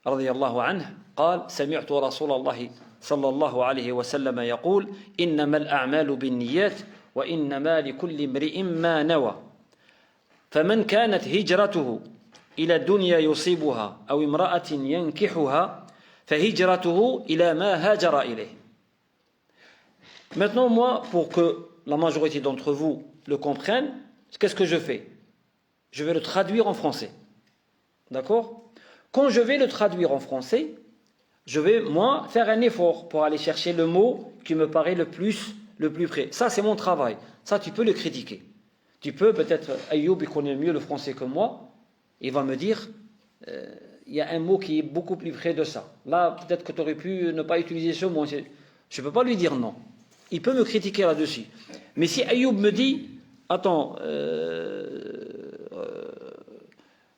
رضي الله عنه قال سمعت رسول الله صلى الله عليه وسلم يقول إنما الأعمال بالنيات وإنما لكل امرئ ما نوى فمن كانت هجرته إلى الدنيا يصيبها أو امرأة ينكحها فهجرته إلى ما هاجر إليه. Maintenant, moi, pour que la majorité d'entre vous le comprennent, qu'est-ce que je fais? Je vais le traduire en français. D'accord? Quand je vais le traduire en français, je vais, moi, faire un effort pour aller chercher le mot qui me paraît le plus près. Ça, c'est mon travail. Ça, tu peux le critiquer. Tu peux, peut-être, Ayoub, il connaît mieux le français que moi, il va me dire, il y a un mot qui est beaucoup plus près de ça. Là, peut-être que tu aurais pu ne pas utiliser ce mot. Je ne peux pas lui dire non. Il peut me critiquer là-dessus. Mais si Ayoub me dit, attends,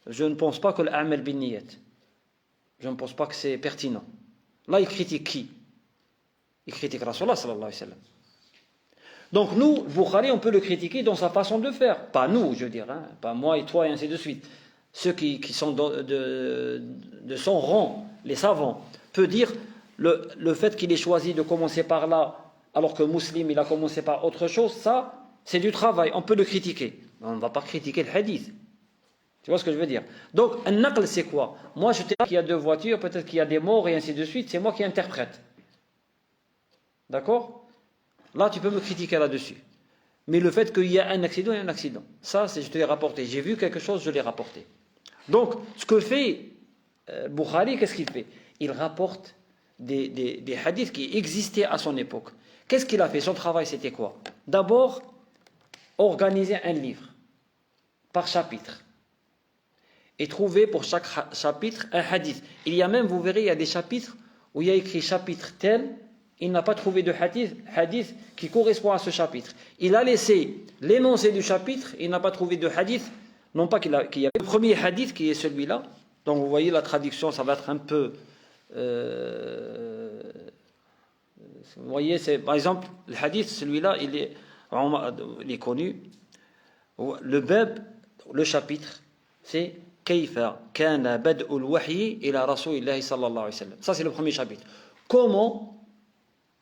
je ne pense pas que l'a'mal bin niyat, je ne pense pas que c'est pertinent. Là, il critique qui? Il critique Rasulullah sallallahu alayhi wa sallam. Donc nous, Bukhari, on peut le critiquer dans sa façon de faire. Pas nous, je veux dire, hein, pas moi et toi et ainsi de suite. Ceux qui sont de son rang, les savants, peut dire le fait qu'il ait choisi de commencer par là, alors que Muslim, il a commencé par autre chose, ça, c'est du travail, on peut le critiquer. On ne va pas critiquer le hadith. Tu vois ce que je veux dire? Donc, un naql, c'est quoi? Moi, je te dis qu'il y a deux voitures, peut-être qu'il y a des morts et ainsi de suite, c'est moi qui interprète. D'accord? Là, tu peux me critiquer là-dessus. Mais le fait qu'il y a un accident, il y a un accident. Ça, je te l'ai rapporté. J'ai vu quelque chose, je l'ai rapporté. Donc, ce que fait Bukhari, qu'est-ce qu'il fait? Il rapporte des hadiths qui existaient à son époque. Qu'est-ce qu'il a fait? Son travail, c'était quoi? D'abord, organiser un livre par chapitre. Et trouver pour chaque chapitre un hadith. Il y a même, vous verrez, il y a des chapitres où il y a écrit chapitre tel, il n'a pas trouvé de hadith qui correspond à ce chapitre. Il a laissé l'énoncé du chapitre, il n'a pas trouvé de hadith, non pas qu'il y a le premier hadith qui est celui-là. Donc vous voyez la traduction, ça va être un peu... vous voyez, c'est, par exemple, le hadith, celui-là, il est connu. Le bab, le chapitre, c'est كيف كان بدء الوحي إلى رسول الله صلى الله عليه وسلم. Ça, c'est le premier chapitre. Comment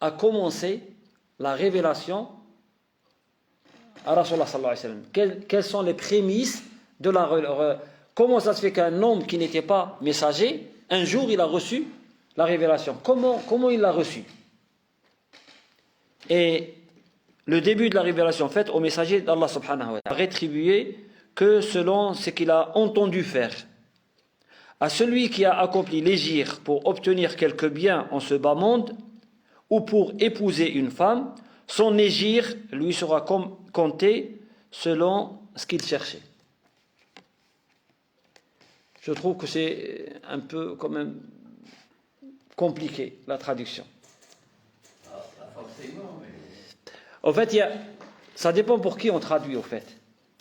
a commencé la révélation à Rasulullah sallallahu alayhi wa sallam? Quelles sont les prémices de la... Comment ça se fait qu'un homme qui n'était pas messager, un jour il a reçu la révélation? Comment il l'a reçu? Et le début de la révélation faite au messager d'Allah subhanahu wa ta'ala, rétribué que selon ce qu'il a entendu faire. À celui qui a accompli l'hégire pour obtenir quelque bien en ce bas monde, ou pour épouser une femme, son hégire lui sera compté selon ce qu'il cherchait. Je trouve que c'est un peu quand même compliqué, la traduction. En fait, ça dépend pour qui on traduit, au fait.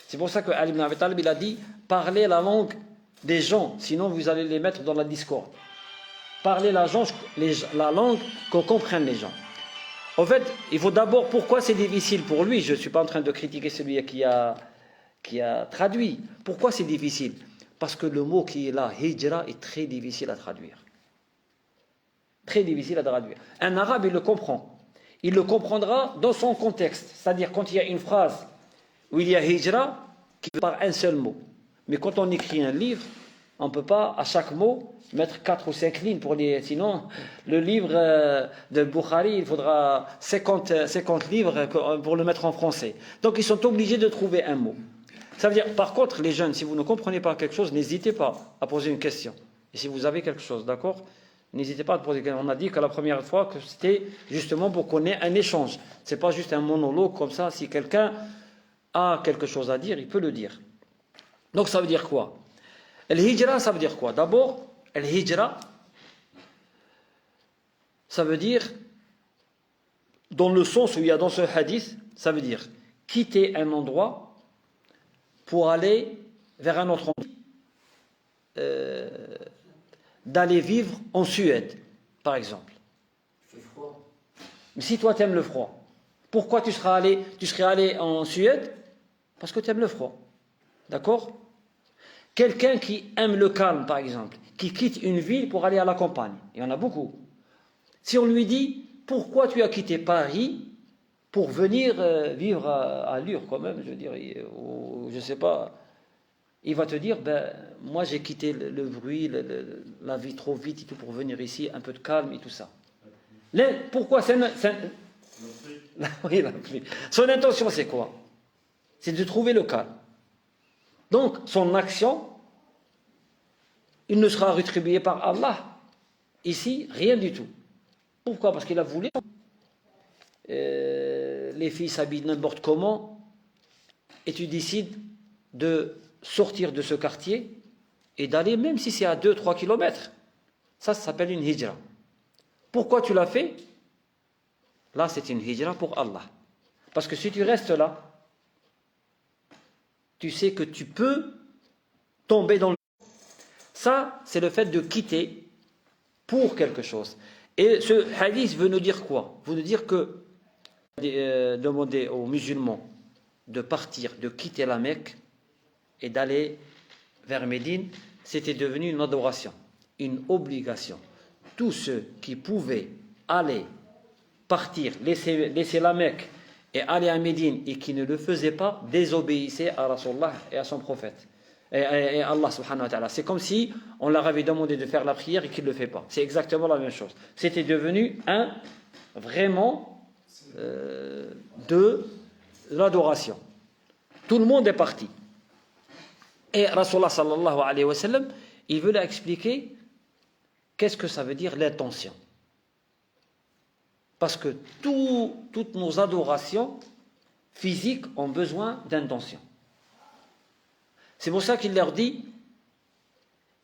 C'est pour ça que Ali ibn Abi Talib, il a dit « Parlez la langue des gens, sinon vous allez les mettre dans la discorde. » Parlez la langue qu'on comprenne les gens. En fait, il faut d'abord, pourquoi c'est difficile pour lui? Je ne suis pas en train de critiquer celui qui a traduit. Pourquoi c'est difficile? Parce que le mot qui est là, hijra, est très difficile à traduire. Très difficile à traduire. Un arabe, il le comprend. Il le comprendra dans son contexte. C'est-à-dire quand il y a une phrase où il y a hijra, qui par un seul mot. Mais quand on écrit un livre, on ne peut pas à chaque mot mettre 4 ou 5 lignes pour les... Sinon, le livre de Bukhari, il faudra 50 livres pour le mettre en français. Donc ils sont obligés de trouver un mot. Ça veut dire, par contre, les jeunes, si vous ne comprenez pas quelque chose, n'hésitez pas à poser une question. Et si vous avez quelque chose, d'accord, n'hésitez pas à poser une question. On a dit que la première fois que c'était justement pour qu'on ait un échange. Ce n'est pas juste un monologue comme ça. Si quelqu'un a quelque chose à dire, il peut le dire. Donc ça veut dire quoi? Al-hijra, ça veut dire quoi? D'abord, al-hijra, ça veut dire, dans le sens où il y a dans ce hadith, ça veut dire quitter un endroit pour aller vers un autre endroit. D'aller vivre en Suède, par exemple. C'est froid. Mais si toi tu aimes le froid, pourquoi tu serais allé en Suède? Parce que tu aimes le froid. D'accord? Quelqu'un qui aime le calme, par exemple, qui quitte une ville pour aller à la campagne. Il y en a beaucoup. Si on lui dit, pourquoi tu as quitté Paris pour venir vivre à Lure quand même, je veux dire, ou je ne sais pas, il va te dire, ben, moi j'ai quitté le bruit, la vie trop vite et tout pour venir ici, un peu de calme et tout ça. Pourquoi oui, son intention c'est quoi? C'est de trouver le calme. Donc son action, il ne sera rétribué par Allah. Ici, rien du tout. Pourquoi? Parce qu'il a voulu. Les filles s'habillent n'importe comment et tu décides de sortir de ce quartier et d'aller, même si c'est à 2-3 kilomètres. Ça s'appelle une hijra. Pourquoi tu l'as fait? Là, c'est une hijra pour Allah. Parce que si tu restes là, tu sais que tu peux tomber dans le... Ça, c'est le fait de quitter pour quelque chose. Et ce hadith veut nous dire quoi? Veut nous dire que demander aux musulmans de partir, de quitter la Mecque et d'aller vers Médine, c'était devenu une adoration, une obligation. Tous ceux qui pouvaient aller, partir, laisser la Mecque et aller à Médine et qui ne le faisaient pas, désobéissaient à Rasulullah et à son prophète. Et Allah subhanahu wa ta'ala. C'est comme si on leur avait demandé de faire la prière et qu'il ne le fait pas. C'est exactement la même chose. C'était devenu vraiment de l'adoration. Tout le monde est parti. Et Rasulullah sallallahu alayhi wa sallam, il veut leur expliquer qu'est-ce que ça veut dire l'intention. Parce que toutes nos adorations physiques ont besoin d'intention. C'est pour ça qu'il leur dit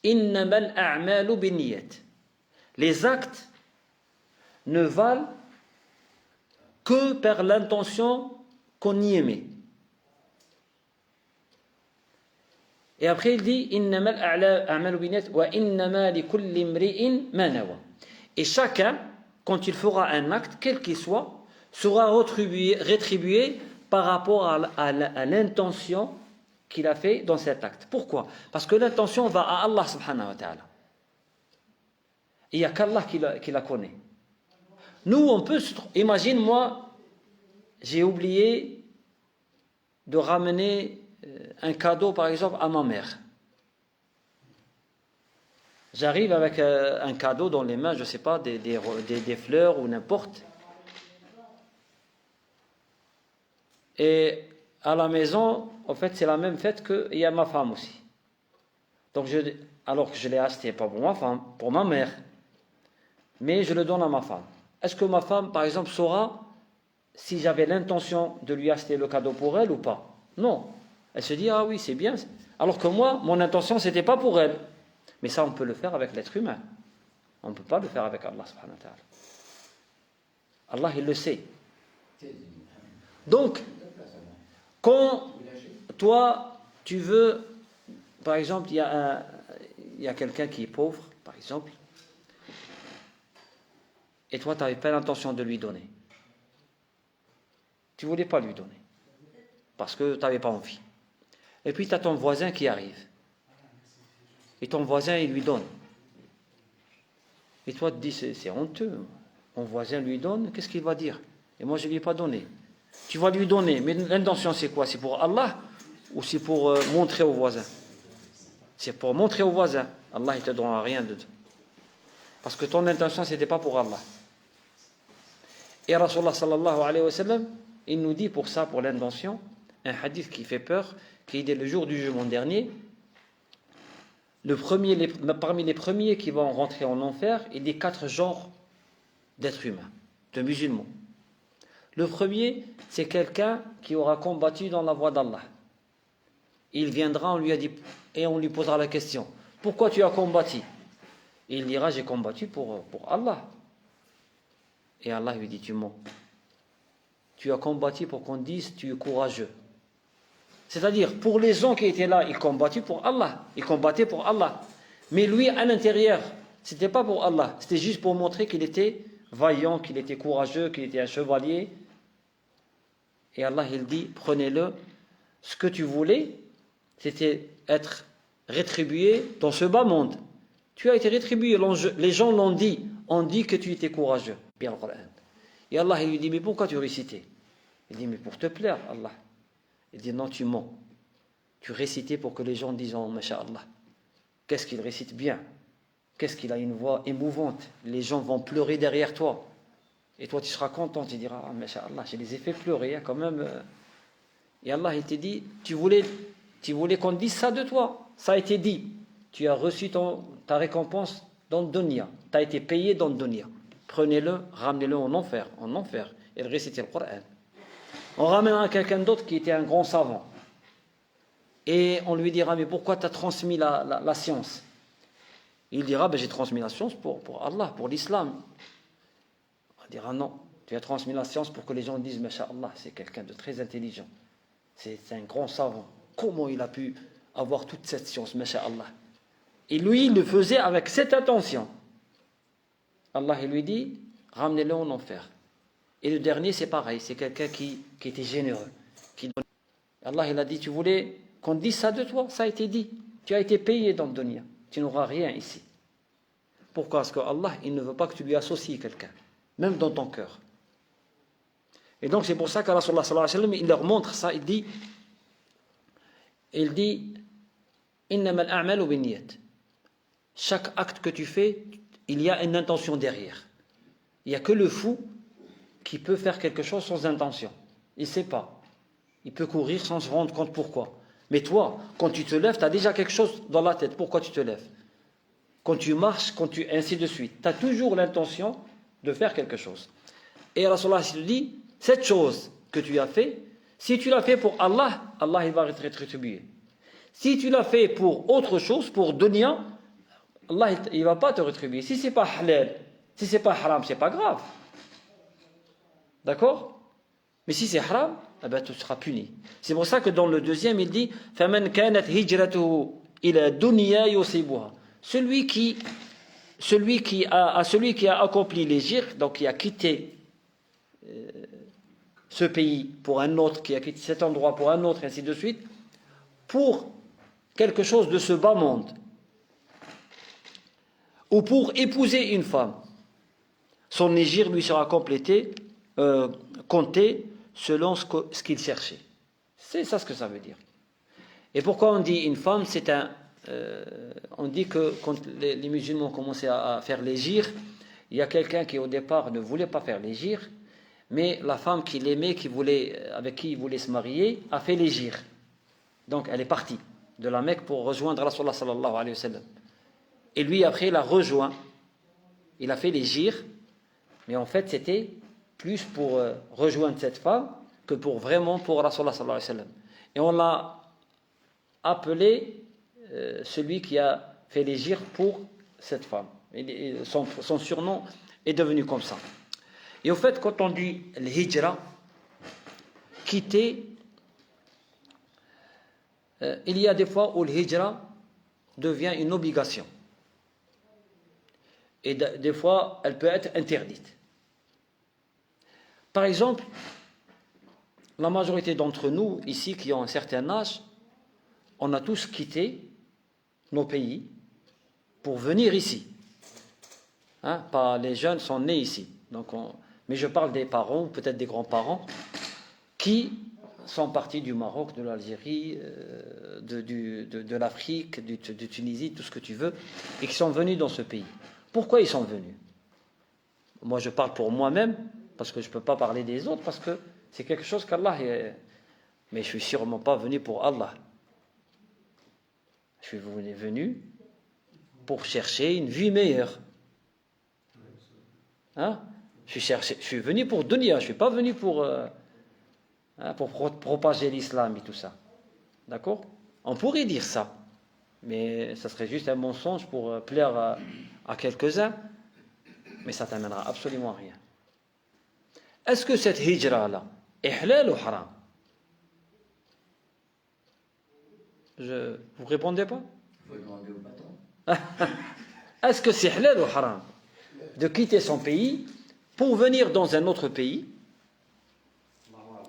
Innamal a'malu binniyat. Les actes ne valent que par l'intention qu'on y met. Et après il dit Innamal a'malu binniyat wa innama likulli imri'in ma nawa. Et chacun, quand il fera un acte, quel qu'il soit, sera rétribué par rapport à l'intention qu'il a fait dans cet acte. Pourquoi? Parce que l'intention va à Allah subhanahu wa ta'ala. Il n'y a qu'Allah qui la connaît. Nous, on peut imagine, moi, j'ai oublié de ramener un cadeau, par exemple, à ma mère. J'arrive avec un cadeau dans les mains, je ne sais pas, des fleurs ou n'importe. Et à la maison, en fait, c'est la même fête qu'il y a ma femme aussi. Donc, alors que je l'ai acheté, pas pour ma femme, pour ma mère. Mais je le donne à ma femme. Est-ce que ma femme, par exemple, saura si j'avais l'intention de lui acheter le cadeau pour elle ou pas? Non. Elle se dit, ah oui, c'est bien. Alors que moi, mon intention, ce n'était pas pour elle. Mais ça, on peut le faire avec l'être humain. On ne peut pas le faire avec Allah subhanahu wa ta'ala. Allah, il le sait. Donc, quand toi, tu veux, par exemple, il y a quelqu'un qui est pauvre, par exemple, et toi, tu n'avais pas l'intention de lui donner. Tu ne voulais pas lui donner, parce que tu n'avais pas envie. Et puis, tu as ton voisin qui arrive. Et ton voisin, il lui donne. Et toi, tu te dis, c'est honteux. Mon voisin lui donne, qu'est-ce qu'il va dire? Et moi, je ne lui ai pas donné. Tu vas lui donner, mais l'intention, c'est quoi? C'est pour Allah ou c'est pour montrer au voisin? C'est pour montrer au voisin. Allah, il ne te donnera rien de tout. Parce que ton intention, ce n'était pas pour Allah. Et Rasulullah sallallahu alayhi wa sallam, il nous dit pour ça, pour l'intention, un hadith qui fait peur, qui dit le jour du jugement dernier, parmi les premiers qui vont rentrer en enfer, il dit 4 genres d'êtres humains, de musulmans. Le premier, c'est quelqu'un qui aura combattu dans la voie d'Allah. Il viendra, on lui posera la question, pourquoi tu as combattu? Et il dira, j'ai combattu pour Allah. Et Allah lui dit, tu mens. Tu as combattu pour qu'on dise, tu es courageux. C'est-à-dire, pour les gens qui étaient là, ils combattaient pour Allah. Ils combattaient pour Allah. Mais lui, à l'intérieur, c'était pas pour Allah. C'était juste pour montrer qu'il était vaillant, qu'il était courageux, qu'il était un chevalier. Et Allah, il dit, prenez-le. Ce que tu voulais, c'était être rétribué dans ce bas monde. Tu as été rétribué. Les gens l'ont dit. On dit que tu étais courageux. Bien le Coran. Et Allah, il lui dit, mais pourquoi tu récitais? Il dit, mais pour te plaire, Allah. Il dit, non, tu mens. Tu récitais pour que les gens disent, oh, masha'Allah. Qu'est-ce qu'il récite bien? Qu'est-ce qu'il a une voix émouvante? Les gens vont pleurer derrière toi. Et toi, tu seras content. Tu diras, ah, masha'Allah, je les ai fait pleurer, hein, quand même. Et Allah, il te dit, tu voulais qu'on dise ça de toi. Ça a été dit. Tu as reçu ta récompense dans le dunya. Tu as été payé dans le dunya. Prenez-le, ramenez-le en enfer. Et récitez le Coran. On ramènera quelqu'un d'autre qui était un grand savant. Et on lui dira, mais pourquoi tu as transmis la science? Il dira, ben, j'ai transmis la science pour Allah, pour l'islam. On dira, non, tu as transmis la science pour que les gens disent, masha'Allah, c'est quelqu'un de très intelligent. C'est un grand savant. Comment il a pu avoir toute cette science, masha'Allah? Et lui, il le faisait avec cette intention. Allah, il lui dit, ramenez-le en enfer. Et le dernier, c'est pareil, c'est quelqu'un qui était généreux. Allah, il a dit, tu voulais qu'on dise ça de toi? Ça a été dit. Tu as été payé dans le dunya. Tu n'auras rien ici. Pourquoi? Parce que Allah, il ne veut pas que tu lui associes quelqu'un, même dans ton cœur. Et donc, c'est pour ça qu'Allah, sallallahu alayhi wa sallam, il leur montre ça. Il dit, Innamal a'malu binniyat. Chaque acte que tu fais, il y a une intention derrière. Il n'y a que le fou qui peut faire quelque chose sans intention. Il ne sait pas. Il peut courir sans se rendre compte pourquoi. Mais toi, quand tu te lèves, tu as déjà quelque chose dans la tête. Pourquoi tu te lèves? Quand tu marches, ainsi de suite. Tu as toujours l'intention de faire quelque chose. Et Rasulullah dit, cette chose que tu as fait, si tu l'as fait pour Allah, Allah il va te rétribuer. Si tu l'as fait pour autre chose, pour dunya, Allah il ne va pas te rétribuer. Si ce n'est pas halal, si ce n'est pas haram, ce n'est pas grave. D'accord? Mais si c'est haram, eh ben, tu seras puni. C'est pour ça que dans le deuxième, il dit فَمَنْ كَانَتْ هِجْرَتُهُ إِلَى دُنْيَا يُصِيبُهَا. Celui qui a accompli l'hégire, donc qui a quitté ce pays pour un autre, qui a quitté cet endroit pour un autre, et ainsi de suite, pour quelque chose de ce bas monde, ou pour épouser une femme, son hégire lui sera compté selon ce qu'il cherchait. C'est ça ce que ça veut dire. Et pourquoi on dit une femme? On dit que quand les musulmans ont commencé à faire l'hégire, il y a quelqu'un qui au départ ne voulait pas faire l'hégire, mais la femme qu'il aimait, avec qui il voulait se marier, a fait l'hégire. Donc elle est partie de la Mecque pour rejoindre Rasulullah sallallahu alayhi wa sallam. Et lui après il a rejoint, il a fait l'hégire, mais en fait c'était plus pour rejoindre cette femme que vraiment pour Rasulullah sallallahu alayhi wa sallam. Et on l'a appelé celui qui a fait l'hégire pour cette femme. Son surnom est devenu comme ça. Et au fait, quand on dit l'hijra, quitter, il y a des fois où l'hijra devient une obligation. Et des fois, elle peut être interdite. Par exemple, la majorité d'entre nous, ici, qui ont un certain âge, on a tous quitté nos pays pour venir ici. Pas les jeunes sont nés ici. Mais je parle des parents, peut-être des grands-parents, qui sont partis du Maroc, de l'Algérie, de l'Afrique, de Tunisie, tout ce que tu veux, et qui sont venus dans ce pays. Pourquoi ils sont venus? Moi, je parle pour moi-même, parce que je ne peux pas parler des autres, parce que c'est quelque chose qu'Allah... Mais je ne suis sûrement pas venu pour Allah. Je suis venu pour chercher une vie meilleure. Je suis venu pour dunya, je ne suis pas venu pour propager l'islam et tout ça. D'accord? On pourrait dire ça, mais ça serait juste un mensonge pour plaire à quelques-uns, mais ça ne t'amènera absolument à rien. Est-ce que cette hijra-là est halal ou haram? Vous ne répondez pas? Il faut demander au patron. Est-ce que c'est halal ou haram de quitter son pays pour venir dans un autre pays,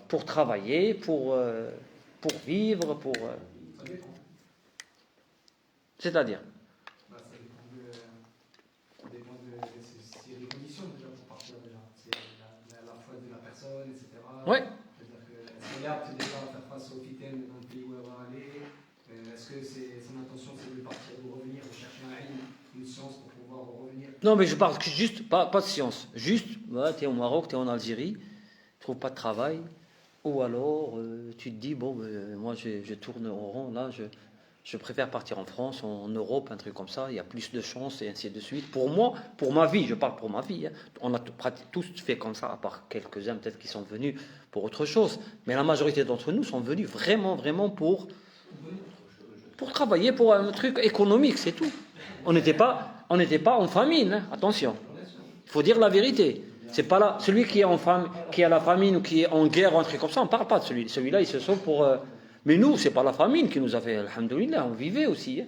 pour travailler, pour vivre, C'est-à-dire Ça dépend Non, mais je parle juste, pas de science. Juste, tu es au Maroc, tu es en Algérie, tu trouves pas de travail. Ou alors, tu te dis, bon, moi, je tourne en rond, là, je préfère partir en France, en Europe, un truc comme ça, il y a plus de chances, et ainsi de suite. Pour moi, pour ma vie, je parle pour ma vie, hein. On a tous fait comme ça, à part quelques-uns peut-être qui sont venus pour autre chose. Mais la majorité d'entre nous sont venus vraiment, vraiment pour travailler, pour un truc économique, c'est tout. On n'était pas en famine, hein, attention. Il faut dire la vérité. C'est pas là, celui qui est en famine, qui a la famine ou qui est en guerre ou un truc comme ça, on ne parle pas de celui-là. Celui-là, il se sauve pour. Mais nous, c'est pas la famine qui nous a fait, alhamdoulilah, on vivait aussi. Hein.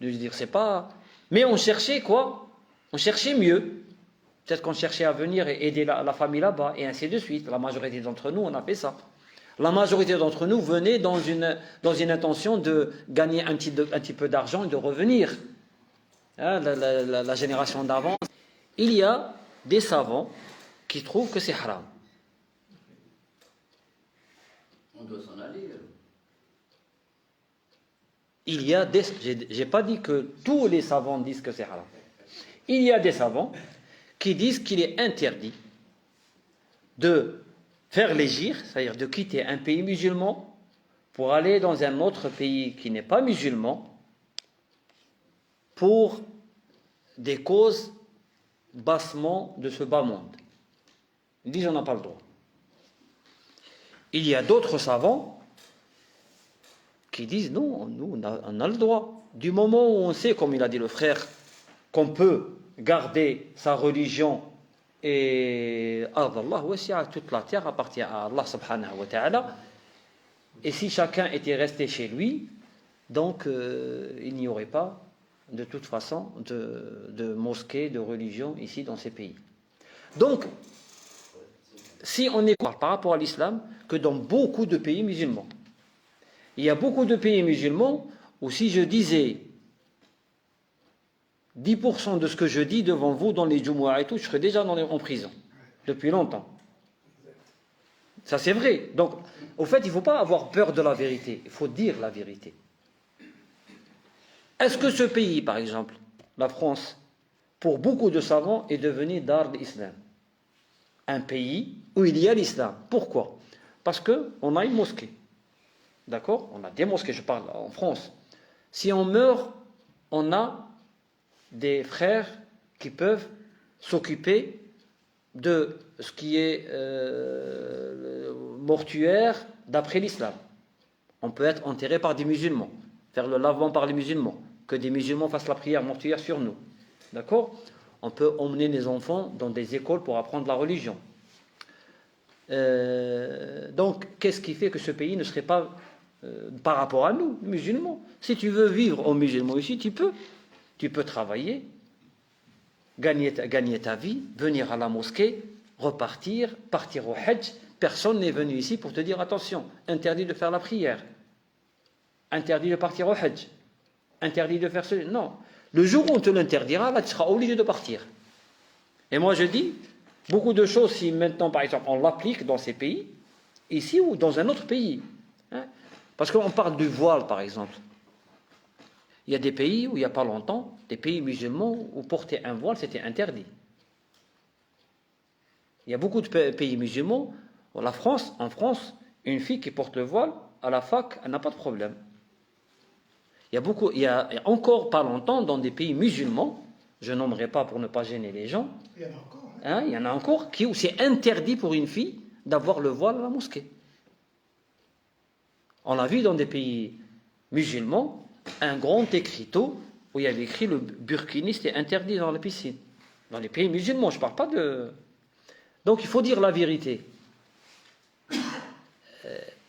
Je veux dire, c'est pas. Mais on cherchait quoi? On cherchait mieux. Peut-être qu'on cherchait à venir et aider la famille là-bas, et ainsi de suite. La majorité d'entre nous, on a fait ça. La majorité d'entre nous venait dans une intention de gagner un petit peu d'argent et de revenir. Hein, la génération d'avant. Il y a des savants qui trouvent que c'est haram. On doit s'en aller. Il y a des. J'ai pas dit que tous les savants disent que c'est haram. Il y a des savants qui disent qu'il est interdit de faire l'hégire, c'est-à-dire de quitter un pays musulman pour aller dans un autre pays qui n'est pas musulman pour des causes bassement de ce bas monde. Ils disent on n'a pas le droit. Il y a d'autres savants qui disent non, nous on a le droit. Du moment où on sait, comme il a dit le frère, qu'on peut garder sa religion et toute la terre appartient à Allah subhanahu wa ta'ala. Et si chacun était resté chez lui, donc il n'y aurait pas de toute façon de mosquées, de religion ici dans ces pays. Donc, si on est par rapport à l'islam, que dans beaucoup de pays musulmans, il y a beaucoup de pays musulmans où si je disais 10% de ce que je dis devant vous dans les Jumu'ah et tout, je serais déjà en prison, depuis longtemps. Ça c'est vrai. Donc, au fait, il ne faut pas avoir peur de la vérité, il faut dire la vérité. Est-ce que ce pays, par exemple, la France, pour beaucoup de savants, est devenu Dar l'Islam? Un pays où il y a l'islam. Pourquoi? Parce qu'on a une mosquée. D'accord? On a des mosquées, je parle en France. Si on meurt, on a des frères qui peuvent s'occuper de ce qui est mortuaire d'après l'islam. On peut être enterré par des musulmans, faire le lavement par les musulmans, que des musulmans fassent la prière mortuaire sur nous. D'accord? On peut emmener les enfants dans des écoles pour apprendre la religion. Donc, qu'est-ce qui fait que ce pays ne serait pas par rapport à nous, musulmans? Si tu veux vivre en musulman ici, tu peux. Tu peux travailler, gagner ta vie, venir à la mosquée, repartir, partir au Hajj. Personne n'est venu ici pour te dire attention, interdit de faire la prière, interdit de partir au Hajj, interdit de faire cela. Non. Le jour où on te l'interdira, là tu seras obligé de partir. Et moi je dis, beaucoup de choses, si maintenant par exemple on l'applique dans ces pays, ici ou dans un autre pays, hein, parce qu'on parle du voile par exemple. Il y a des pays où il n'y a pas longtemps, des pays musulmans où porter un voile c'était interdit. Il y a beaucoup de pays musulmans, en France, une fille qui porte le voile, à la fac, elle n'a pas de problème. Il y a encore pas longtemps dans des pays musulmans, je nommerai pas pour ne pas gêner les gens, il y en a encore, hein, il y en a encore où c'est interdit pour une fille d'avoir le voile à la mosquée. On l'a vu dans des pays musulmans, un grand écriteau où il y avait écrit le burkiniste est interdit dans la piscine. Dans les pays musulmans, je ne parle pas de... Donc il faut dire la vérité.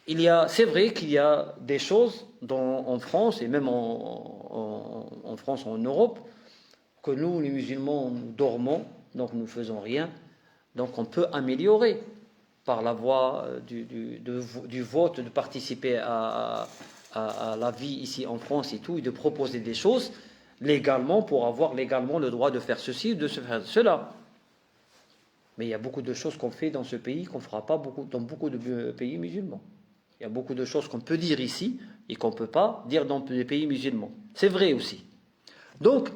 C'est vrai qu'il y a des choses en France, et même en France, en Europe, que nous, les musulmans, nous dormons, donc nous ne faisons rien. Donc on peut améliorer par la voie du vote, de participer à la vie ici en France et tout, et de proposer des choses légalement pour avoir légalement le droit de faire ceci ou de faire cela. Mais il y a beaucoup de choses qu'on fait dans ce pays qu'on ne fera pas dans beaucoup de pays musulmans. Il y a beaucoup de choses qu'on peut dire ici et qu'on ne peut pas dire dans les pays musulmans. C'est vrai aussi. Donc,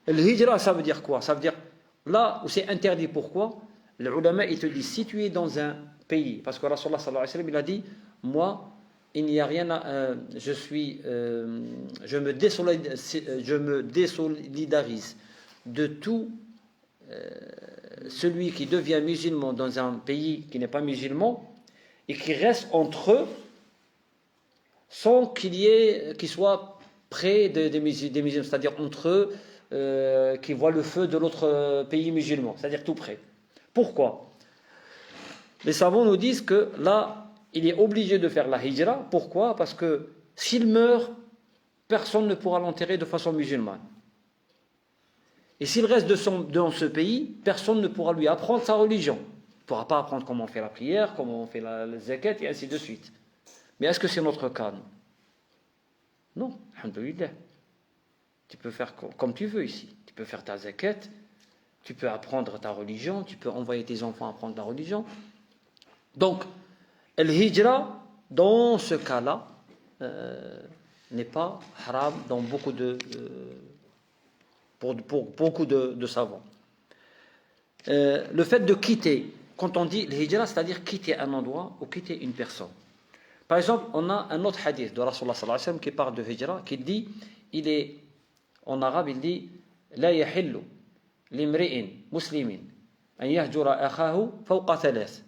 le hijra, ça veut dire quoi? Ça veut dire Là où c'est interdit, pourquoi? Les ulama, ils te disent, si tu es dans un pays, parce que Rasulullah sallallahu alayhi wa sallam, il a dit, moi, il n'y a rien à, je me désolidarise de tout celui qui devient musulman dans un pays qui n'est pas musulman et qui reste entre eux sans qu'il soit près des musulmans, c'est-à-dire entre eux qui voient le feu de l'autre pays musulman, c'est-à-dire tout près. Pourquoi? Les savants nous disent que là, il est obligé de faire la hijra. Pourquoi? Parce que s'il meurt, personne ne pourra l'enterrer de façon musulmane. Et s'il reste dans ce pays, personne ne pourra lui apprendre sa religion. Il ne pourra pas apprendre comment on fait la prière, comment on fait la zakat, et ainsi de suite. Mais est-ce que c'est notre cas? Non, alhamdoulilah. Tu peux faire comme tu veux ici. Tu peux faire ta zakat, tu peux apprendre ta religion, tu peux envoyer tes enfants apprendre ta religion. Donc, l'hijra, dans ce cas-là, n'est pas haram dans beaucoup pour beaucoup de savants. Le fait de quitter, quand on dit l'hijra, c'est-à-dire quitter un endroit ou quitter une personne. Par exemple, on a un autre hadith de Rasulullah sallallahu alayhi wa sallam qui parle de hijra, qui dit, en arabe, il dit La yahillu limri'in muslimin an yahjura akhahu fawqa thalath.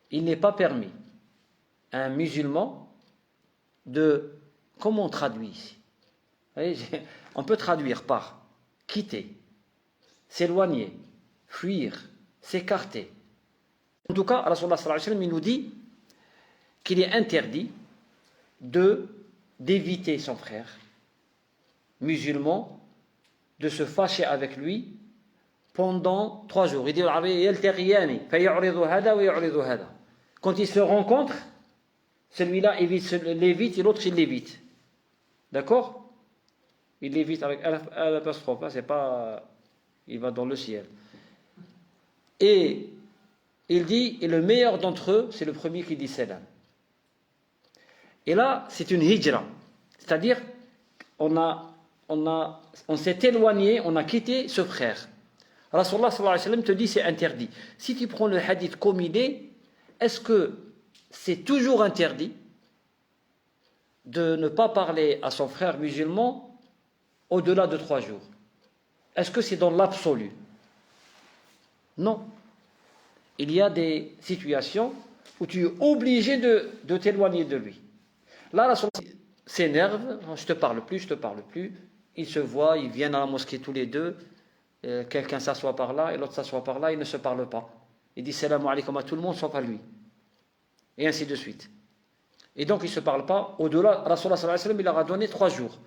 Il n'est pas permis à un musulman de... Comment on traduit ici? On peut traduire par quitter, s'éloigner, fuir, s'écarter. En tout cas, Rasulullah sallallahu alayhi wa sallam, il nous dit qu'il est interdit d'éviter son frère musulman, de se fâcher avec lui pendant 3 jours. Il dit quand ils se rencontrent, celui-là l'évite et l'autre il l'évite. D'accord? Il l'évite avec l'apostrophe, c'est pas il va dans le ciel. Et il dit, et le meilleur d'entre eux, c'est le premier qui dit salam. Et là, c'est une hijra. C'est-à-dire, on s'est éloigné, on a quitté ce frère. Rasulullah sallallahu alayhi wa sallam te dit, c'est interdit. Si tu prends le hadith comme il est-ce que c'est toujours interdit de ne pas parler à son frère musulman au-delà de 3 jours? Est-ce que c'est dans l'absolu? Non. Il y a des situations où tu es obligé de t'éloigner de lui. Là, Rasulullah s'énerve, je te parle plus. Ils se voient, ils viennent à la mosquée tous les deux, quelqu'un s'assoit par là et l'autre s'assoit par là, ils ne se parlent pas. Il dit salam alaykum à tout le monde sauf à lui. Et ainsi de suite. Et donc ils ne se parlent pas. Au-delà, Rasulullah sallallahu alayhi wa sallam, il leur a donné 3 jours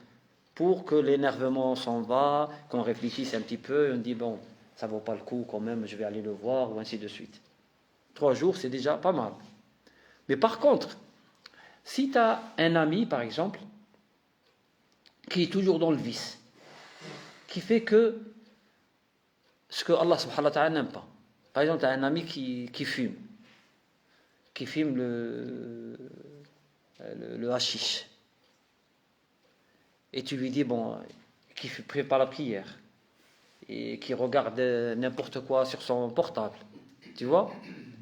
pour que l'énervement s'en va, qu'on réfléchisse un petit peu, et on dit bon, ça ne vaut pas le coup quand même, je vais aller le voir, ou ainsi de suite. 3 jours, c'est déjà pas mal. Mais par contre, si tu as un ami, par exemple, qui est toujours dans le vice, qui fait que ce que Allah subhanahu wa ta'ala n'aime pas. Par exemple, tu as un ami qui fume le hashish. Et tu lui dis, bon, qui prépare la prière, et qui regarde n'importe quoi sur son portable. Tu vois?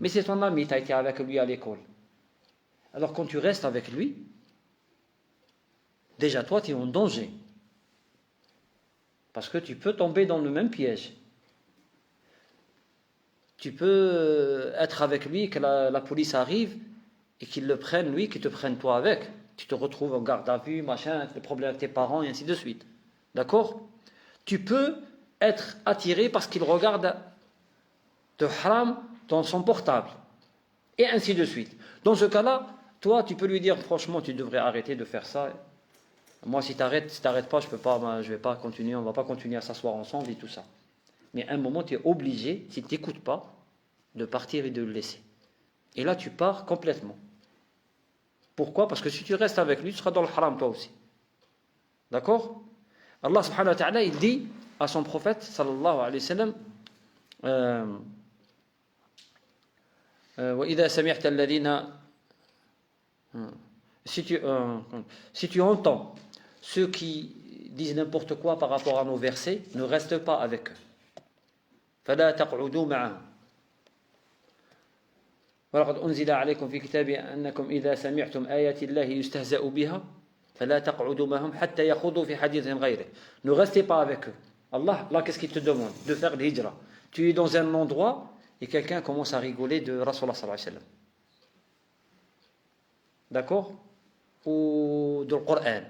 Mais c'est ton ami, tu as été avec lui à l'école. Alors quand tu restes avec lui, déjà toi tu es en danger. Parce que tu peux tomber dans le même piège. Tu peux être avec lui, que la police arrive, et qu'ils le prennent lui, qu'ils te prennent toi avec. Tu te retrouves en garde à vue, machin, des problèmes avec tes parents, et ainsi de suite. D'accord? Tu peux être attiré parce qu'il regarde de haram dans son portable. Et ainsi de suite. Dans ce cas-là, toi, tu peux lui dire, franchement, tu devrais arrêter de faire ça. Moi, si tu n'arrêtes pas, je vais pas continuer, on ne va pas continuer à s'asseoir ensemble et tout ça. Mais à un moment, tu es obligé, si tu n'écoutes pas, de partir et de le laisser. Et là, tu pars complètement. Pourquoi? Parce que si tu restes avec lui, tu seras dans le haram toi aussi. D'accord? Allah subhanahu wa ta'ala, il dit à son prophète, sallallahu alayhi wa sallam, وَإِذَا سَمِعْتَ الَّذِينَ si tu entends ceux qui disent n'importe quoi par rapport à nos versets, ne reste pas avec eux. فَلَا تَقْعُدُوا مَعَهُمْ وَلَقَدْ أُنزِلَ عَلَيْكُمْ فِي كِتَابِ أَنَّكُمْ إِذَا سَمِعْتُمْ آيَاتِ اللَّهِ يُسْتَهْزَأُ بِهَا فَلَا تَقْعُدُوا مَعَهُمْ حَتَّى يَخُوضُوا فِي حَدِيثٍ غَيْرِهِ. Ne restez pas avec eux. Allah, là, qu'est-ce qu'il te demande? De faire l'hijra. Tu es dans un endroit et quelqu'un commence à rigoler de Rasulullah sallallahu alayhi wa sallam. D'accord? Ou du Coran.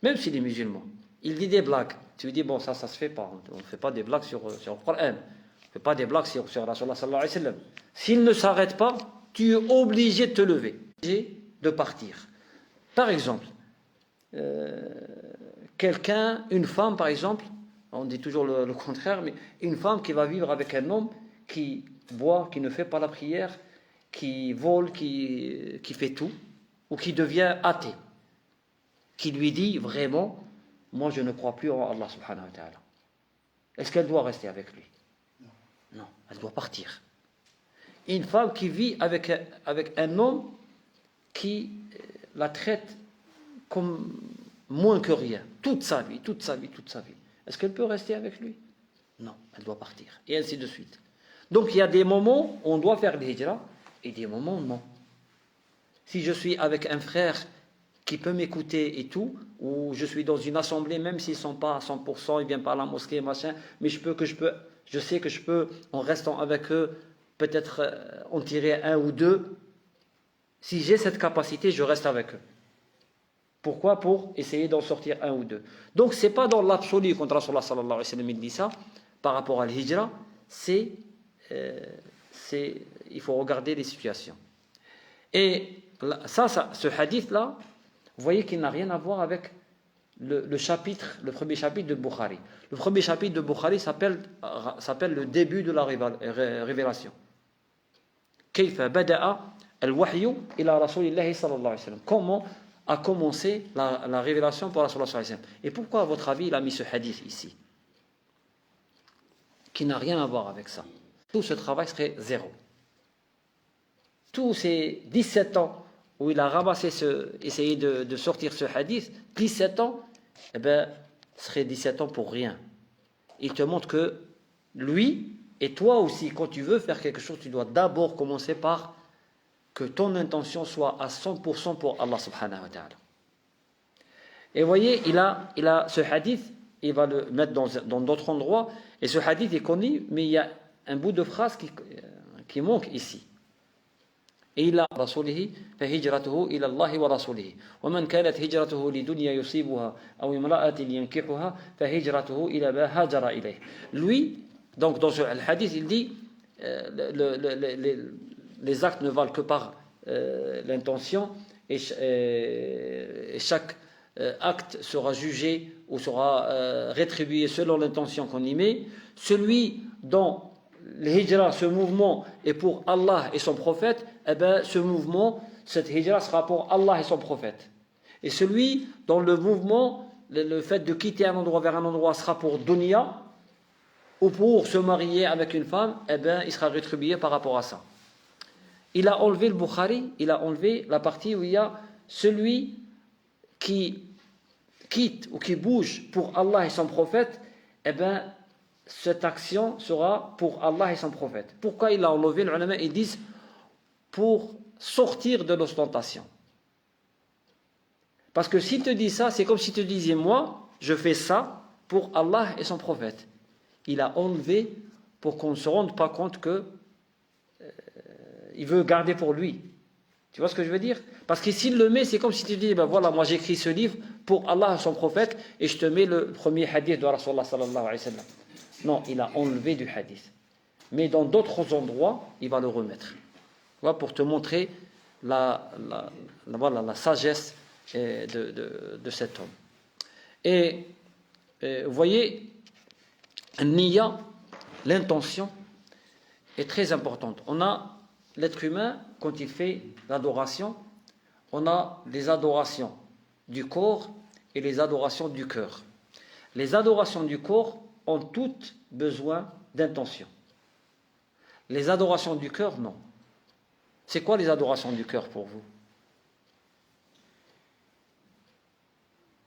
Même s'il est musulman. Il dit des blagues. Tu lui dis, bon, ça se fait pas. On ne fait pas des blagues sur le Coran. On ne fait pas des blagues sur Rasulullah sallallahu alayhi wa sallam. S'il ne s'arrête pas, tu es obligé de te lever. Obligé de partir. Par exemple, quelqu'un, une femme par exemple, on dit toujours le contraire, mais une femme qui va vivre avec un homme qui boit, qui ne fait pas la prière, qui vole, qui fait tout, ou qui devient athée, qui lui dit vraiment, moi je ne crois plus en Allah subhanahu wa ta'ala. Est-ce qu'elle doit rester avec lui? Non, elle doit partir. Une femme qui vit avec un homme qui la traite comme moins que rien, toute sa vie. Est-ce qu'elle peut rester avec lui? Non, elle doit partir. Et ainsi de suite. Donc il y a des moments où on doit faire l'hijra et des moments où non. Si je suis avec un frère qui peut m'écouter et tout, ou je suis dans une assemblée, même s'ils ne sont pas à 100%, ils ne viennent pas à la mosquée, machin, mais je sais que je peux, en restant avec eux, peut-être en tirer un ou deux. Si j'ai cette capacité, je reste avec eux. Pourquoi? Pour essayer d'en sortir un ou deux. Donc, ce n'est pas dans l'absolu quand Rasulullah sallallahu alayhi wa sallam dit ça, par rapport à l'hijra, il faut regarder les situations. Et ce hadith-là, vous voyez qu'il n'a rien à voir avec le premier chapitre de Bukhari. Le premier chapitre de Bukhari s'appelle le début de la révélation. كيف بدأ الوحي إلى رسول الله صلى الله عليه وسلم. Comment a commencé la révélation pour Rasulullah sallallahu alayhi wa sallam. Et pourquoi, à votre avis, il a mis ce hadith ici, qui n'a rien à voir avec ça? Tout ce travail serait zéro. Tous ces 17 ans où il a ramassé essayé de sortir ce hadith, 17 ans, serait 17 ans pour rien. Il te montre que lui, et toi aussi, quand tu veux faire quelque chose, tu dois d'abord commencer par que ton intention soit à 100% pour Allah subhanahu wa ta'ala. Et vous voyez, il a ce hadith, il va le mettre dans d'autres endroits, et ce hadith est connu, mais il y a un bout de phrase qui manque ici. Et il a رسوله فهجرته إلى الله ورسوله ومن كانت هجرته لدنيا يصيبها أو امرأة ينكحها فهجرته إلى ما هاجر إليه. Lui, donc dans le hadith, il dit les actes ne valent que par l'intention et chaque acte sera jugé ou sera rétribué selon l'intention qu'on y met. Celui dont le hijra, ce mouvement est pour Allah et son prophète, ce mouvement, cette hijra sera pour Allah et son prophète. Et celui dont le mouvement, le fait de quitter un endroit vers un endroit sera pour dunya ou pour se marier avec une femme, il sera rétribué par rapport à ça. Il a enlevé le Bukhari, il a enlevé la partie où il y a celui qui quitte ou qui bouge pour Allah et son prophète, cette action sera pour Allah et son prophète. Pourquoi il a enlevé? Les ulama, ils disent pour sortir de l'ostentation. Parce que s'il te dit ça, c'est comme si tu disais, moi, je fais ça pour Allah et son prophète. Il a enlevé pour qu'on ne se rende pas compte que il veut garder pour lui. Tu vois ce que je veux dire? Parce que s'il le met, c'est comme si tu dis, voilà, moi j'écris ce livre pour Allah et son prophète, et je te mets le premier hadith de Rasulullah sallallahu alayhi wa sallam. Non, il a enlevé du hadith. Mais dans d'autres endroits, il va le remettre. Voilà, pour te montrer la sagesse de cet homme. Et vous voyez, niya, l'intention, est très importante. On a l'être humain, quand il fait l'adoration, on a les adorations du corps et les adorations du cœur. Les adorations du corps ont toutes besoin d'intention. Les adorations du cœur, non. C'est quoi les adorations du cœur pour vous?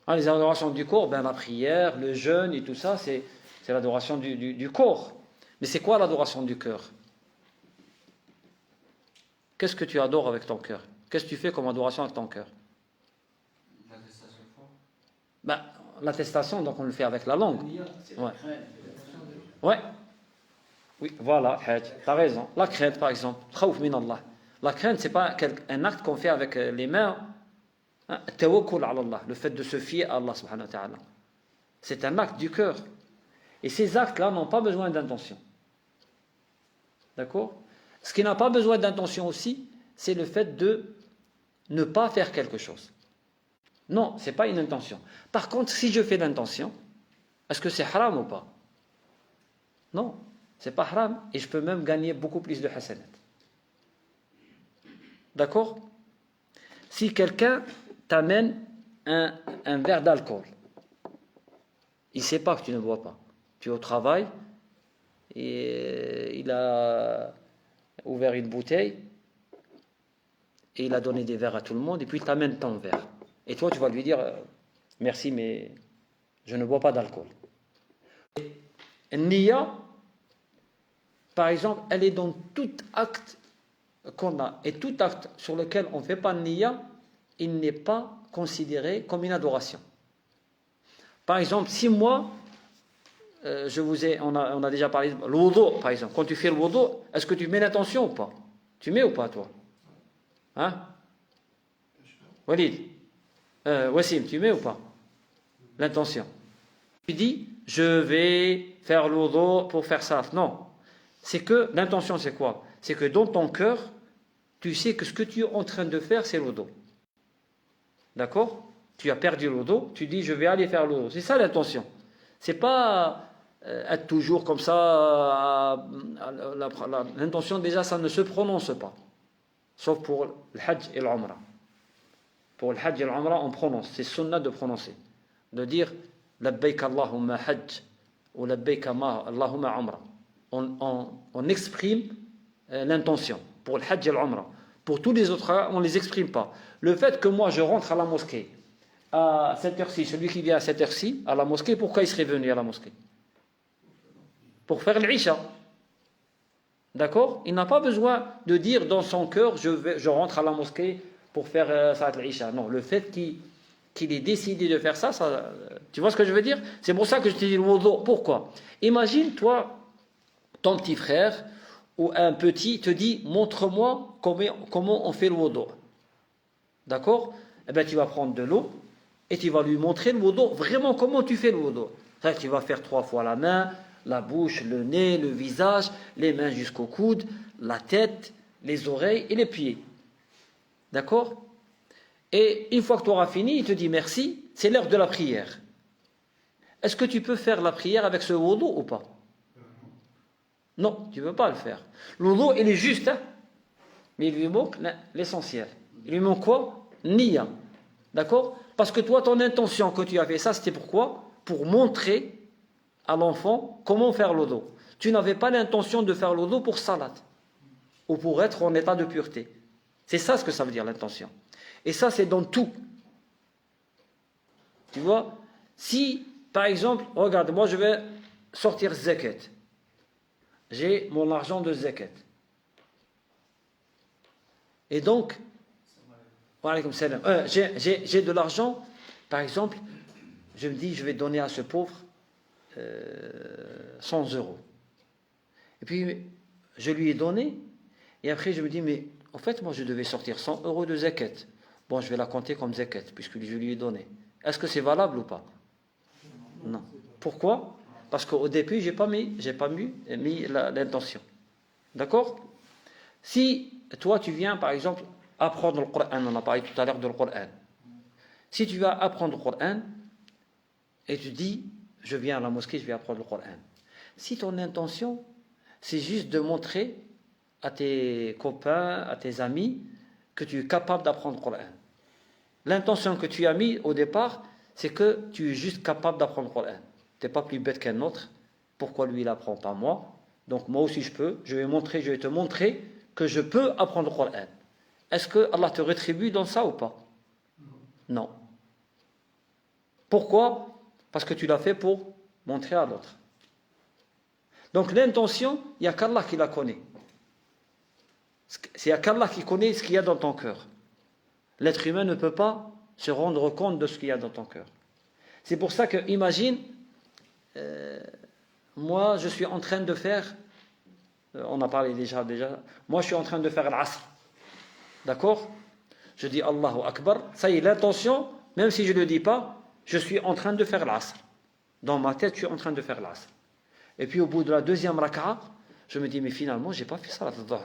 Les adorations du corps, la prière, le jeûne et tout ça, c'est l'adoration du corps. Mais c'est quoi l'adoration du cœur? Qu'est-ce que tu adores avec ton cœur? Qu'est-ce que tu fais comme adoration avec ton cœur? L'attestation, donc on le fait avec la langue. Ouais. Ouais. Oui, voilà, tu as raison. La crainte, par exemple. Khawf min Allah. La crainte, c'est pas un acte qu'on fait avec les mains. Tawakkul ala Allah, le fait de se fier à Allah subhanahu wa ta'ala. C'est un acte du cœur. Et ces actes-là n'ont pas besoin d'intention. D'accord? Ce qui n'a pas besoin d'intention aussi, c'est le fait de ne pas faire quelque chose. Non, ce n'est pas une intention. Par contre, si je fais l'intention, est-ce que c'est haram ou pas? Non, ce n'est pas haram et je peux même gagner beaucoup plus de hasanat. D'accord? Si quelqu'un t'amène un verre d'alcool, il ne sait pas que tu ne bois pas. Tu es au travail et il a ouvert une bouteille et il a donné des verres à tout le monde et puis il t'amène ton verre. Et toi, tu vas lui dire merci, mais je ne bois pas d'alcool. Niya, par exemple, elle est dans tout acte qu'on a. Et tout acte sur lequel on ne fait pas niya, il n'est pas considéré comme une adoration. Par exemple, si moi, on a déjà parlé de l'wudu, par exemple. Quand tu fais le wudu, est-ce que tu mets l'intention ou pas? Tu mets ou pas, toi? Hein? Walid? Wassim, tu mets ou pas? L'intention. Tu dis, je vais faire le wudu pour faire ça. Non. C'est que, l'intention, c'est quoi? C'est que dans ton cœur, tu sais que ce que tu es en train de faire, c'est le wudu. D'accord? Tu as perdu le wudu, tu dis, je vais aller faire le wudu. C'est ça l'intention. C'est pas être toujours comme ça. L'intention, déjà, ça ne se prononce pas. Sauf pour le hajj et l'umrah. Pour le hajj et l'umrah, on prononce. C'est sunnah de prononcer. De dire labbaik Allahumma hajj ou labbaik Allahumma umrah. On exprime l'intention pour le hajj et l'umrah. Pour tous les autres, on ne les exprime pas. Le fait que moi, je rentre à la mosquée à cette heure-ci, celui qui vient à cette heure-ci, à la mosquée, pourquoi il serait venu à la mosquée? Pour faire l'isha. D'accord? Il n'a pas besoin de dire dans son cœur, je rentre à la mosquée pour faire salat l'isha. Non, le fait qu'il ait décidé de faire ça, tu vois ce que je veux dire? C'est pour ça que je te dis le wudu. Pourquoi? Imagine, toi, ton petit frère ou un petit te dit, montre-moi comment on fait le wudu. D'accord? Eh bien, tu vas prendre de l'eau et tu vas lui montrer le wudu, vraiment comment tu fais le wudu. Tu vas faire 3 fois la main, la bouche, le nez, le visage, les mains jusqu'au coude, la tête, les oreilles et les pieds. D'accord? Et une fois que tu auras fini, il te dit merci, c'est l'heure de la prière. Est-ce que tu peux faire la prière avec ce wudu ou pas? Non, tu ne peux pas le faire. Le wudu, il est juste, hein? Mais il lui manque l'essentiel. Il lui manque quoi? Niya. D'accord? Parce que toi, ton intention que tu as fait ça, c'était pourquoi? Pour montrer à l'enfant comment faire le wudu. Tu n'avais pas l'intention de faire le wudu pour salat ou pour être en état de pureté. C'est ça ce que ça veut dire l'intention. Et ça, c'est dans tout. Tu vois? Si, par exemple, regarde, moi je vais sortir zakat. J'ai mon argent de zakat. Et donc, j'ai de l'argent, par exemple, je me dis, je vais donner à ce pauvre 100 €. Et puis, je lui ai donné, et après je me dis, mais en fait, moi je devais sortir 100 € de zakat. Bon, je vais la compter comme zakat, puisque je lui ai donné. Est-ce que c'est valable ou pas? Non. Pourquoi? Parce qu'au début, j'ai pas mis l'intention. D'accord? Si toi, tu viens, par exemple, apprendre le Coran, on a parlé tout à l'heure de le Coran. Si tu vas apprendre le Coran, et tu dis, je viens à la mosquée, je vais apprendre le Coran. Si ton intention, c'est juste de montrer à tes copains, à tes amis, que tu es capable d'apprendre le Coran. L'intention que tu as mis au départ, c'est que tu es juste capable d'apprendre le Coran. Tu n'es pas plus bête qu'un autre. Pourquoi lui, il apprend pas moi? Donc moi aussi je peux. Je vais te montrer que je peux apprendre le Coran. Est-ce que Allah te rétribue dans ça ou pas? Non. Pourquoi? Parce que tu l'as fait pour montrer à l'autre. Donc l'intention, il n'y a qu'Allah qui la connaît. C'est qu'Allah qui connaît ce qu'il y a dans ton cœur. L'être humain ne peut pas se rendre compte de ce qu'il y a dans ton cœur. C'est pour ça que, imagine, moi je suis en train de faire, on a parlé déjà, moi je suis en train de faire l'asr. D'accord? Je dis Allahu Akbar, ça y est, l'intention, même si je ne le dis pas, je suis en train de faire l'asr. Dans ma tête, je suis en train de faire l'asr. Et puis au bout de la deuxième raka'a, je me dis, mais finalement, je n'ai pas fait salat al-dahr.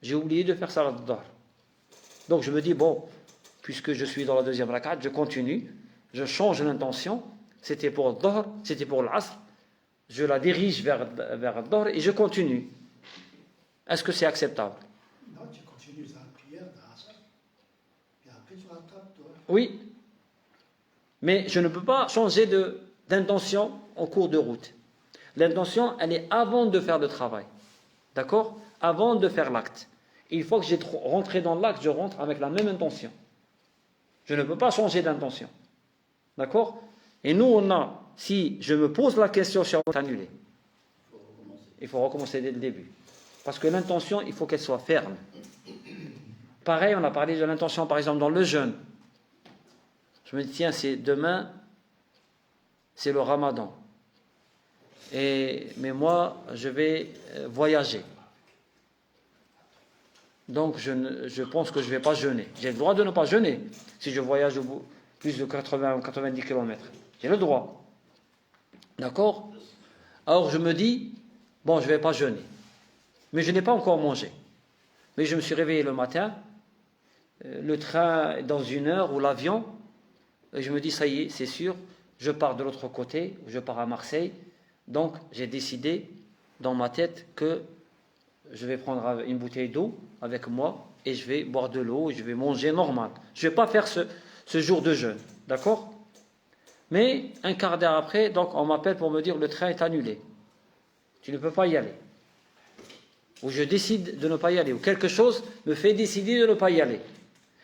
J'ai oublié de faire salat al-dahr. Donc je me dis, bon, puisque je suis dans la deuxième raka'a, je continue, je change l'intention, c'était pour al-dahr, c'était pour l'asr, je la dirige vers al-dahr et je continue. Est-ce que c'est acceptable? Non, tu continues la prière d'Asr, et après tu rattrapes toi. Oui, mais je ne peux pas changer d'intention en cours de route. L'intention, elle est avant de faire le travail. D'accord? Avant de faire l'acte. Une fois que j'ai rentré dans l'acte, je rentre avec la même intention. Je ne peux pas changer d'intention. D'accord? Et nous, on a, si je me pose la question sur annuler, il faut recommencer dès le début. Parce que l'intention, il faut qu'elle soit ferme. Pareil, on a parlé de l'intention, par exemple, dans le jeûne. Je me dis, tiens, demain, c'est le ramadan. Mais moi, je vais voyager. Donc, je pense que je ne vais pas jeûner. J'ai le droit de ne pas jeûner si je voyage plus de 80 ou 90 km. J'ai le droit. D'accord? Alors, je me dis, bon, je ne vais pas jeûner. Mais je n'ai pas encore mangé. Mais je me suis réveillé le matin, le train est dans 1 heure ou l'avion, et je me dis, ça y est, c'est sûr, je pars de l'autre côté, je pars à Marseille. Donc, j'ai décidé dans ma tête que je vais prendre une bouteille d'eau avec moi et je vais boire de l'eau et je vais manger normal. Je ne vais pas faire ce jour de jeûne. D'accord? Mais un quart d'heure après, donc, on m'appelle pour me dire le train est annulé. Tu ne peux pas y aller. Ou je décide de ne pas y aller. Ou quelque chose me fait décider de ne pas y aller.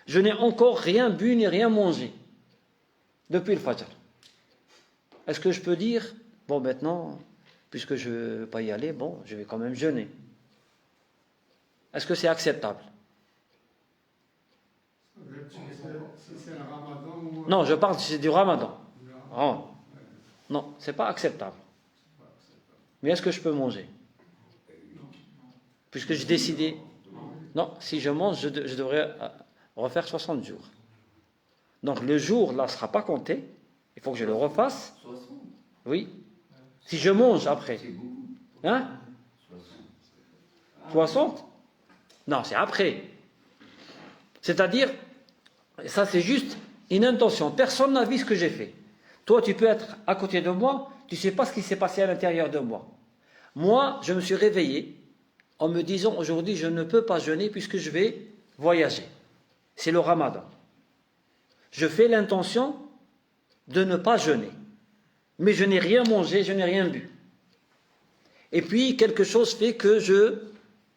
Je n'ai encore rien bu ni rien mangé depuis le Fajr. Est-ce que je peux dire, bon maintenant, puisque je ne veux pas y aller, bon, je vais quand même jeûner. Est-ce que c'est acceptable? C'est le ramadan ou... Non, je parle du ramadan. Oh. Non, c'est pas acceptable. Mais est-ce que je peux manger? Puisque j'ai décidé... Non, si je mange, je devrais refaire 60 jours. Donc le jour, là, ne sera pas compté. Il faut que je le refasse. 60. Oui. Si je mange après. C'est beaucoup. Hein? 60? Non, c'est après. C'est-à-dire, ça c'est juste une intention. Personne n'a vu ce que j'ai fait. Toi, tu peux être à côté de moi, tu ne sais pas ce qui s'est passé à l'intérieur de moi. Moi, je me suis réveillé en me disant, aujourd'hui, je ne peux pas jeûner puisque je vais voyager. C'est le ramadan. Je fais l'intention de ne pas jeûner. Mais je n'ai rien mangé, je n'ai rien bu. Et puis, quelque chose fait que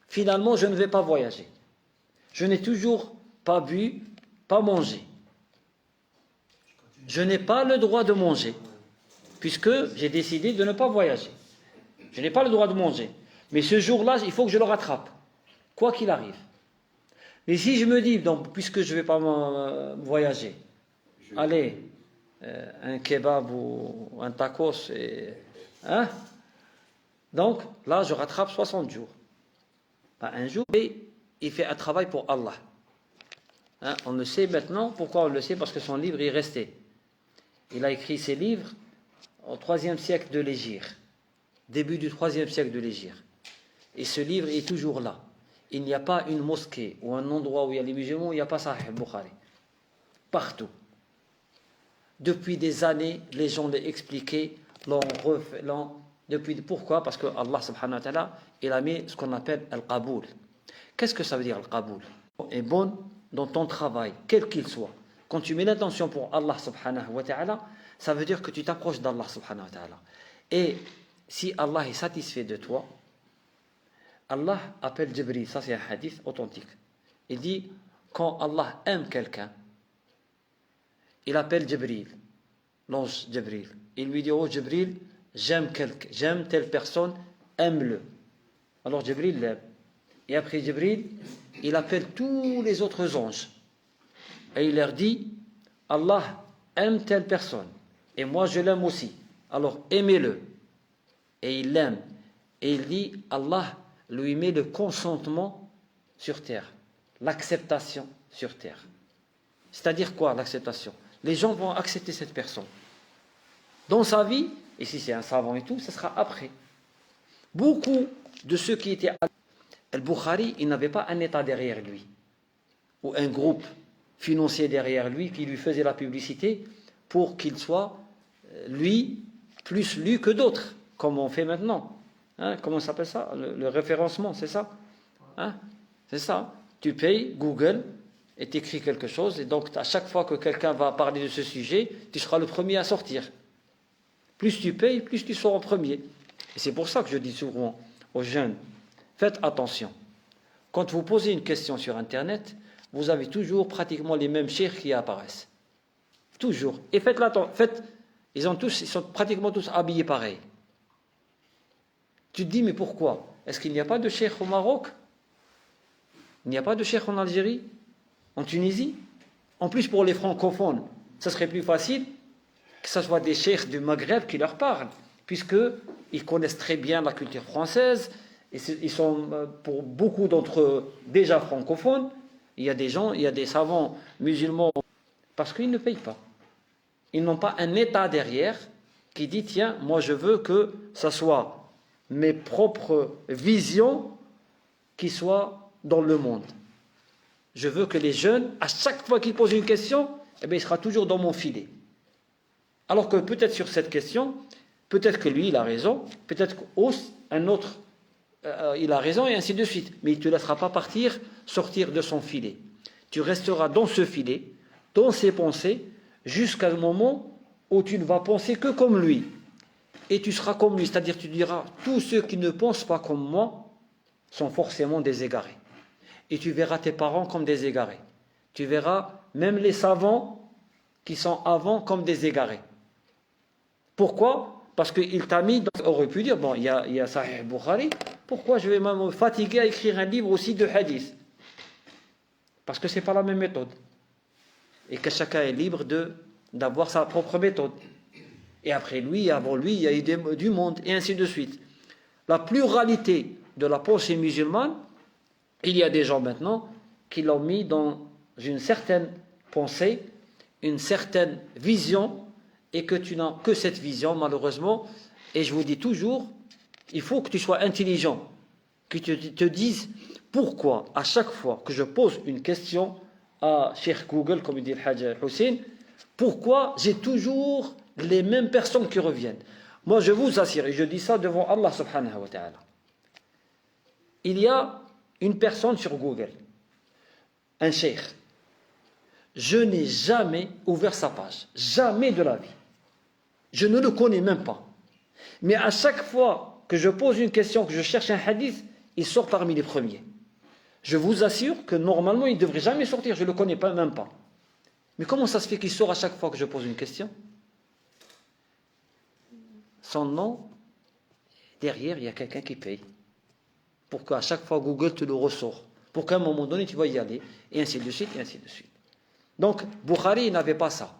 finalement, je ne vais pas voyager. Je n'ai toujours pas bu, pas mangé. Je n'ai pas le droit de manger, puisque j'ai décidé de ne pas voyager. Je n'ai pas le droit de manger. Mais ce jour-là, il faut que je le rattrape, quoi qu'il arrive. Mais si je me dis, donc, puisque je ne vais pas voyager, allez, un kebab ou un tacos, hein? Donc, là, je rattrape 60 jours. Pas un jour, mais il fait un travail pour Allah. Hein? On le sait maintenant. Pourquoi on le sait? Parce que son livre est resté. Il a écrit ses livres au 3e siècle de l'Hégire. Début du 3e siècle de l'Hégire. Et ce livre est toujours là. Il n'y a pas une mosquée ou un endroit où il y a les musulmans où il n'y a pas Sahih Bukhari. Partout. Depuis des années, les gens l'ont expliqué, l'ont refait, pourquoi? Parce que Allah subhanahu wa ta'ala, il a mis ce qu'on appelle al-qaboul. Qu'est-ce que ça veut dire al-qaboul? Est bonne dans ton travail, quel qu'il soit. Quand tu mets l'intention pour Allah subhanahu wa ta'ala, ça veut dire que tu t'approches d'Allah subhanahu wa ta'ala. Et si Allah est satisfait de toi, Allah appelle Jibril, ça c'est un hadith authentique. Il dit, quand Allah aime quelqu'un, il appelle Jibril, l'ange Jibril. Il lui dit, oh Jibril, j'aime telle personne, aime-le. Alors Jibril l'aime. Et après Jibril, il appelle tous les autres anges. Et il leur dit, Allah aime telle personne. Et moi je l'aime aussi. Alors aimez-le. Et il l'aime. Et il dit, Allah lui met le consentement sur terre. L'acceptation sur terre. C'est-à-dire quoi l'acceptation? Les gens vont accepter cette personne. Dans sa vie, et si c'est un savant et tout, ce sera après. Beaucoup de ceux qui étaient Al-Bukhari, il n'avait pas un État derrière lui, ou un groupe financier derrière lui qui lui faisait la publicité pour qu'il soit, lui, plus lu que d'autres, comme on fait maintenant. Comment ça s'appelle ça? Le référencement, c'est ça? C'est ça. Tu payes Google et tu écris quelque chose, et donc à chaque fois que quelqu'un va parler de ce sujet, tu seras le premier à sortir. Plus tu payes, plus tu sors en premier. Et c'est pour ça que je dis souvent aux jeunes, faites attention. Quand vous posez une question sur Internet, vous avez toujours pratiquement les mêmes cheikhs qui apparaissent. Toujours. Et faites l'attention. Ils sont pratiquement tous habillés pareil. Tu te dis, mais pourquoi? Est-ce qu'il n'y a pas de cheikh au Maroc? Il n'y a pas de cheikh en Algérie? En Tunisie? En plus, pour les francophones, ça serait plus facile que ce soit des cheikhs du Maghreb qui leur parlent, puisqu'ils connaissent très bien la culture française, et ils sont, pour beaucoup d'entre eux, déjà francophones. Il y a des savants musulmans, parce qu'ils ne payent pas. Ils n'ont pas un État derrière qui dit, tiens, moi je veux que ce soit mes propres visions qui soient dans le monde. Je veux que les jeunes, à chaque fois qu'ils posent une question, il sera toujours dans mon filet. Alors que peut-être sur cette question, peut-être que lui, il a raison, peut-être qu'un autre, il a raison, et ainsi de suite. Mais il ne te laissera pas sortir de son filet. Tu resteras dans ce filet, dans ses pensées, jusqu'à le moment où tu ne vas penser que comme lui. Et tu seras comme lui, c'est-à-dire tu diras, tous ceux qui ne pensent pas comme moi sont forcément des égarés. Et tu verras tes parents comme des égarés. Tu verras même les savants qui sont avant comme des égarés. Pourquoi? Parce qu'il t'a mis, on aurait pu dire, bon, il y a Sahih Bukhari, pourquoi je vais me fatiguer à écrire un livre aussi de hadith? Parce que ce n'est pas la même méthode. Et que chacun est libre d'avoir sa propre méthode. Et après lui, avant lui, il y a eu du monde, et ainsi de suite. La pluralité de la pensée musulmane, il y a des gens maintenant qui l'ont mis dans une certaine pensée, une certaine vision, et que tu n'as que cette vision, malheureusement. Et je vous dis toujours, il faut que tu sois intelligent, que tu te dises pourquoi, à chaque fois que je pose une question à Cheikh Google, comme dit le Hajj Hussein, pourquoi j'ai toujours les mêmes personnes qui reviennent. Moi, je vous assure, et je dis ça devant Allah subhanahu wa ta'ala. Il y a une personne sur Google, un cheikh. Je n'ai jamais ouvert sa page, jamais de la vie. Je ne le connais même pas. Mais à chaque fois que je pose une question, que je cherche un hadith, il sort parmi les premiers. Je vous assure que normalement, il ne devrait jamais sortir, je ne le connais pas, même pas. Mais comment ça se fait qu'il sort à chaque fois que je pose une question? Son nom, derrière, il y a quelqu'un qui paye. Pour qu'à chaque fois, Google te le ressort. Pour qu'à un moment donné, tu vas y aller. Et ainsi de suite, et ainsi de suite. Donc, Bukhari, il n'avait pas ça.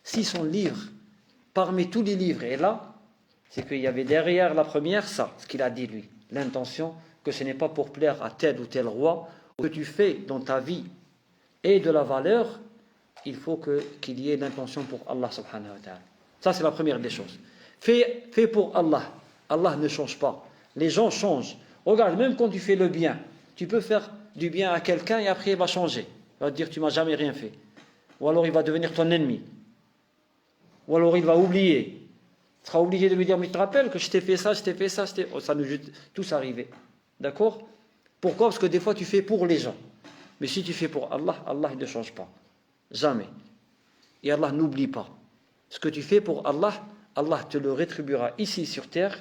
Si son livre, parmi tous les livres, est là, c'est qu'il y avait derrière la première ça, ce qu'il a dit lui. L'intention que ce n'est pas pour plaire à tel ou tel roi. Ce que tu fais dans ta vie et de la valeur, il faut qu'il y ait l'intention pour Allah subhanahu wa ta'ala. Ça, c'est la première des choses. Fais pour Allah. Allah ne change pas. Les gens changent. Regarde, même quand tu fais le bien, tu peux faire du bien à quelqu'un et après il va changer. Il va te dire tu m'as jamais rien fait. Ou alors il va devenir ton ennemi. Ou alors il va oublier. Tu seras obligé de lui dire mais tu te rappelles que je t'ai fait ça, ça nous est tous arrivé. D'accord? Pourquoi? Parce que des fois tu fais pour les gens. Mais si tu fais pour Allah, Allah il ne change pas. Jamais. Et Allah n'oublie pas. Ce que tu fais pour Allah, Allah te le rétribuera ici sur terre